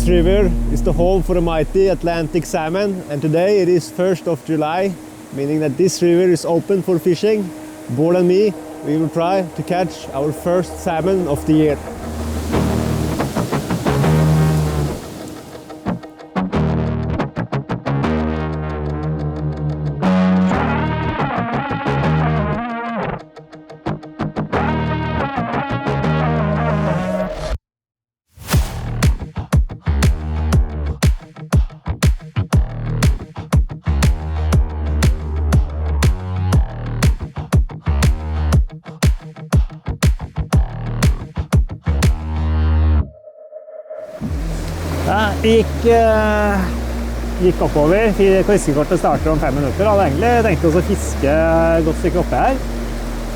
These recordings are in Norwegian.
This river is the home for the mighty Atlantic salmon, and today it is 1st of July, meaning that this river is open for fishing. Bård and me, we will try to catch our first salmon of the year. Gikk oppover, fiskekortet starter om 5 minutter. Hadde egentlig tenkt oss å fiske et godt stykke oppe her.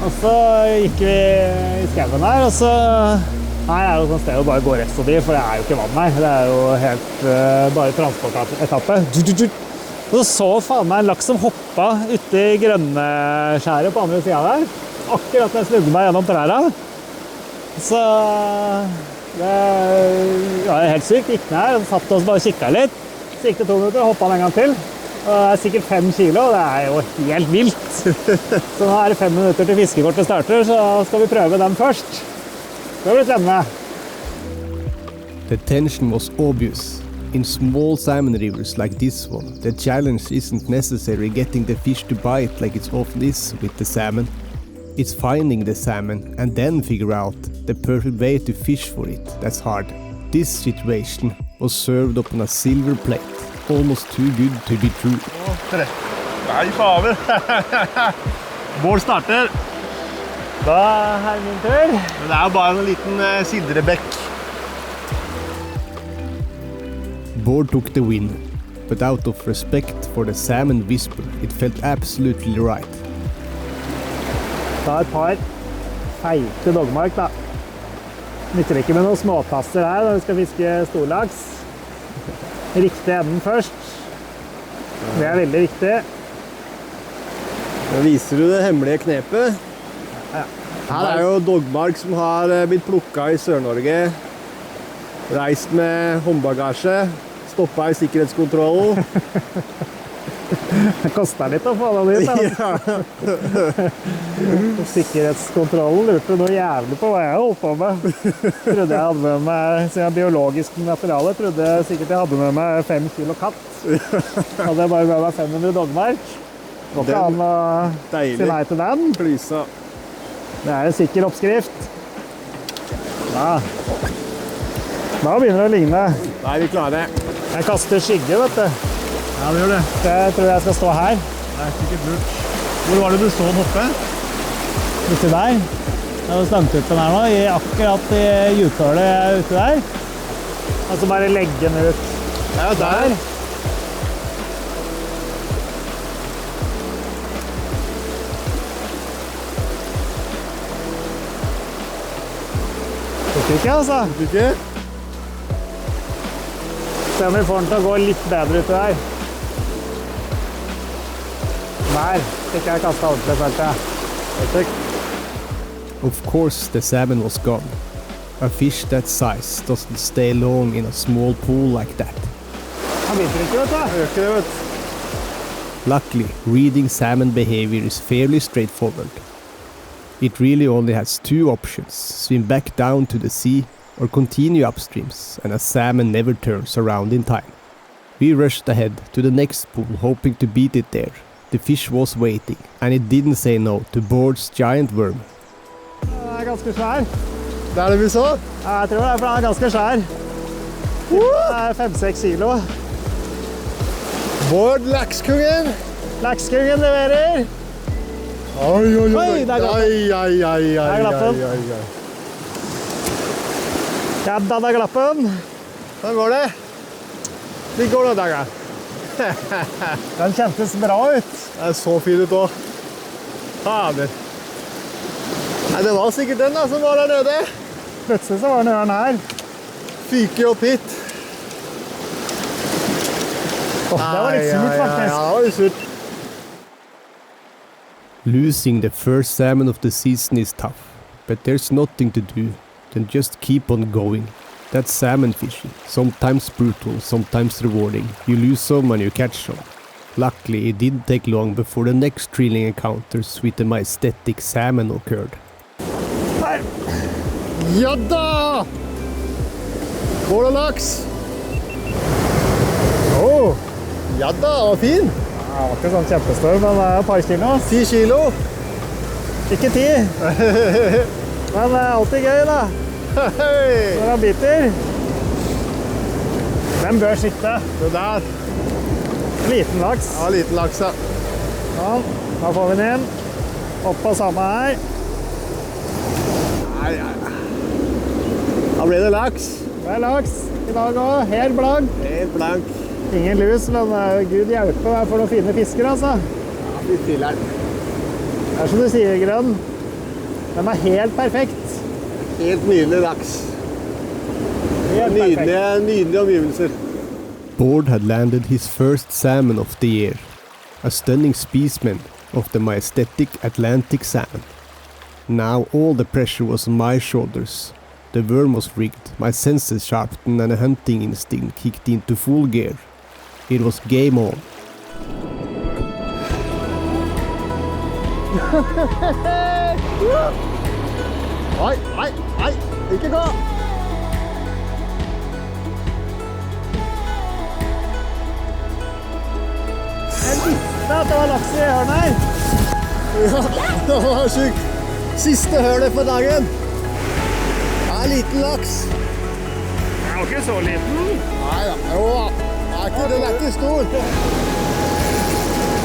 Og så gikk vi i skauen her, og så her jo sånn sted å bare gå rett forbi, for det jo ikke vann her. Det jo helt bare transportetappe. Og så faen meg en laks som hoppet ute i grønneskjæret på andre siden der. Akkurat når jeg snudde meg gjennom trærne. Så det var helt sykt. Gikk ned her, satt oss bare og kikket litt. Så gikk det 2 minutter og hoppet en gang til. Og det sikkert 5 kilo, det jo helt vilt. Så nå det 5 minutter til fiskekortet starter, så skal vi prøve dem først. Det blir spennende. The tension was obvious. In small salmon rivers like this one, the challenge isn't necessarily getting the fish to bite like it often is with the salmon. It's finding the salmon and then figure out the perfect way to fish for it that's hard. This situation was served up on a silver plate, almost too good to be true. Nei, faen! Bård starter. Da min tur. Men det jo bare en liten sildrebekk. Bård took the win, but out of respect for the salmon whisper, it felt absolutely right. Ta et par feite dogmark da. Nytter ikke med noen småkasser her når vi skal fiske storlaks. Riktig enden først. Det veldig viktig. Nå viser du det hemmelige knepet. Her jo dogmark som har blitt plukket i Sør-Norge. Reist med håndbagasje. Stoppet i sikkerhetskontrollen. Det kostet litt å få det dit. Ja. Sikkerhetskontrollen lurte noe jævlig på hva jeg holdt på med. Trodde jeg hadde med meg, siden biologisk materiale, trodde jeg sikkert jeg hadde med meg 5 kilo katt. Hadde jeg bare med meg 500 dogmark. Går ikke an å si nei til den. Plysa. Det en sikker oppskrift. Ja. Da begynner det å ligne. Da vi klare. Jeg kaster skygge, vet du. Ja, det gjør det. Jeg tror jeg skal stå her. Det sikkert lurt. Hvor var det du så den hoppe? Ute der. Jeg har stangtuppen her nå, akkurat i jutålet ute der. Og så bare legge den ut. Ja, der. Tok ikke, altså. Tok ikke? Se om vi får den til å gå litt bedre ute der. Der fikk jeg kastet ordentlig, følte jeg. Of course the salmon was gone. A fish that size doesn't stay long in a small pool like that. Han biter ikke, vet du. Han gjør ikke det, vet du. Luckily, reading salmon behavior is fairly straightforward. It really only has 2 options, swim back down to the sea or continue upstreams, and a salmon never turns around in time. We rushed ahead to the next pool, hoping to beat it there. The fish was waiting, and it didn't say no to Bård's giant worm. Den ganske svær. Det det vi så? Ja, jeg tror det, for den ganske svær. Det 5-6 kilo. Bård, lakskungen! Lakskungen leverer! Oi, oi, oi! Oi, der glapp den. Der glapp den. Ja, da er glappen. Hvordan går det? Det går det, Daga. Den kjentes bra ut. Det så fin ut også. Fader. Nei, det var sikkert den da, som var der nede. Plutselig så var den her. Fyker opp hit. Det var litt surt, faktisk. Ja, det var litt surt. Losing the first salmon of the season is tough, but there's nothing to do than just keep on going. That's salmon fishing. Sometimes brutal, sometimes rewarding. You lose some and you catch some. Luckily, it didn't take long before the next thrilling encounters with the majestic salmon occurred. Her. Ja da! Bål og laks. Ja da, den var fin. Det var ikke sånn kjempestor, men det er et par kilo. 10 kilo. Ikke 10. Men det er alltid gøy da. Hei! Når han biter. Den bør sitte. Det der. Liten laks. Ja, liten laks, ja. Sånn, da får vi den inn. Opp på samme her. Nei. Da ble det laks. Det er laks i dag også. Helt blank. Helt blank. Ingen lus, men Gud hjelpe meg for noen fine fisker, altså. Ja, vi stiller den. Det er som du sier, Grønn. Den er helt perfekt. Helt nydelig laks. Helt perfekt. Nydelige omgivelser. Bård had landed his first salmon of the year, a stunning specimen of the majestic Atlantic salmon. Now all the pressure was on my shoulders. The worm was rigged, my senses sharpened and a hunting instinct kicked into full gear. It was game on. Nei, ikke gå! Jeg visste at det var laks i hjørnet her. Ja, det var sykt. Siste hølet for dagen. Det er liten laks. Den var ikke så liten. Nei da, jo da. Den er ikke stor.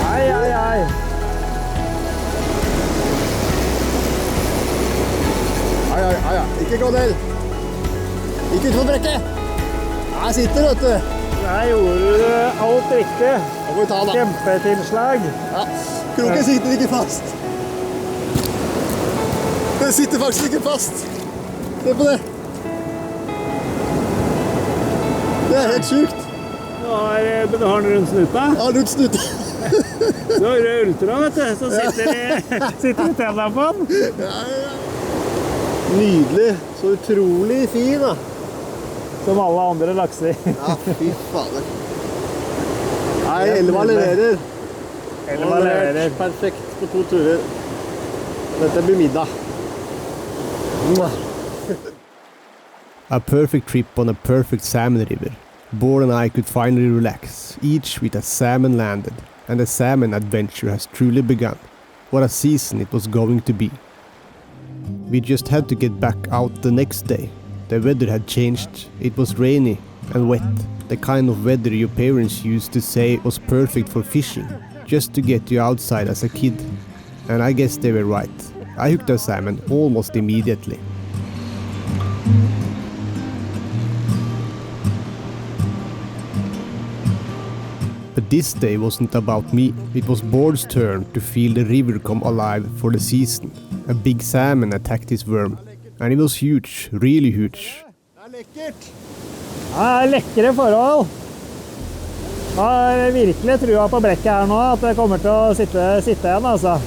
Ai. Ai. Ikke gå del. Ikke ut for brekket. Her sitter, vet du. Der gjorde du alt riktig. Da må vi ta da. Kjempetilslag. Ja, kroken sitter ikke fast. Den sitter faktisk ikke fast. Se på det. Det er helt sykt. Men du har den rundt snuta? Ja, rundt snuten. Du har rød ultra, vet du, som sitter i tennene på den. Ja. Nydelig. Så utrolig fin, da. Som alle andre lakser. Ja, fy fader. Nei, Elva leverer. Elva leverer. Perfekt på 2 turer. Dette blir middag. A perfect trip on a perfect salmon river. Bård and I could finally relax, each with a salmon landed, and the salmon adventure has truly begun. What a season it was going to be. We just had to get back out the next day. The weather had changed. It was rainy and wet, the kind of weather your parents used to say was perfect for fishing, just to get you outside as a kid. And I guess they were right. I hooked a salmon almost immediately. But this day wasn't about me. It was Bård's turn to feel the river come alive for the season. A big salmon attacked his worm, and it was huge, really huge. Det er lekkert. Det er lekre forhold. Jeg har virkelig trua på brekket her nå, at det kommer til å sitte igjen, altså.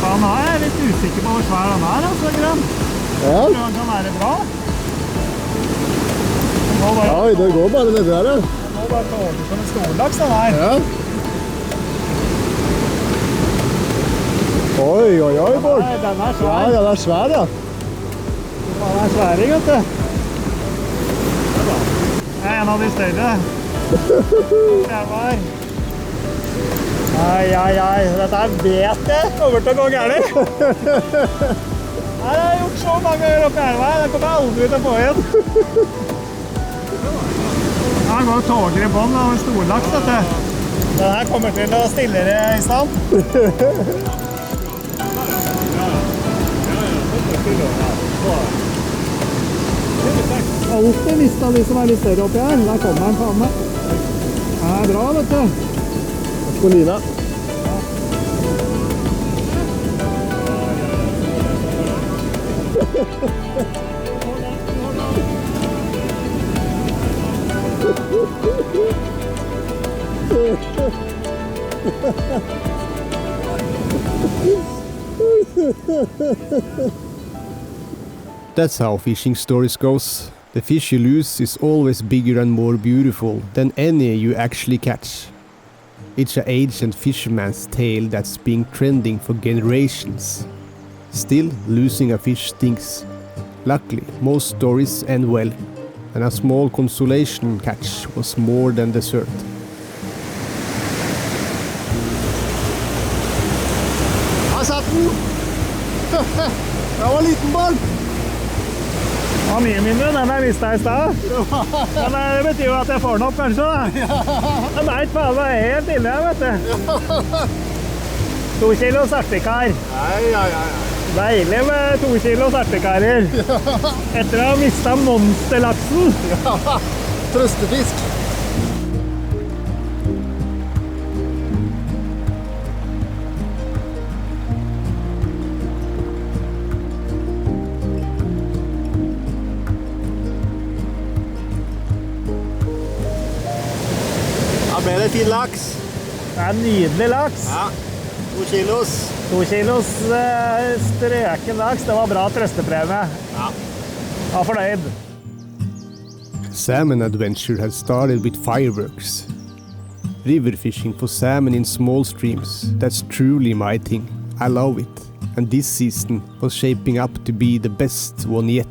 Han er litt usikker på hvor svær han er, altså, Grønn. Ja. Tror du han kan være bra? Oi, det går bare nedi der, ja. Nå bare tåler som en storlaks, den her. Ja. Oi, Bård. Den er svær. Ja, den er svær, ja. Den er sværing, vet du. Det er en av de større. Ai. Dette her vet jeg kommer til å gå gærlig. Her har jeg gjort så mange ganger oppe i elva. Det kommer jeg aldri til å få igjen. Her går tåger i bånd av en storlaks, vet du. Den her kommer til å stille det i stand. Alltid mistet de som er litt større oppi her. Der kommer den faen meg. Det er bra, vet du. På lina. That's how fishing stories goes. The fish you lose is always bigger and more beautiful than any you actually catch. It's an ancient fisherman's tale that's been trending for generations. Still, losing a fish stinks. Luckily, most stories end well, and a small consolation catch was more than dessert. Jeg satt den! Det var en liten ball! Det var mye mindre enn den jeg visste i sted. Men det betyr jo at jeg får den opp, kanskje. Men nei, faen, det er helt ille, vet du. 2 kilo sartikar. Ja. Deilig med 2 kilo sartikarer. Etter å ha mistet monsterlaksen. Trøstefisk. Da ble det fin laks. Det er en nydelig laks. Ja, 2 kilos. 2 kilos strøken laks. Det var bra trøstepremie. Ja. Jeg var fornøyd. Salmon adventure had started with fireworks. River fishing for salmon in small streams, that's truly my thing. I love it. And this season was shaping up to be the best one yet.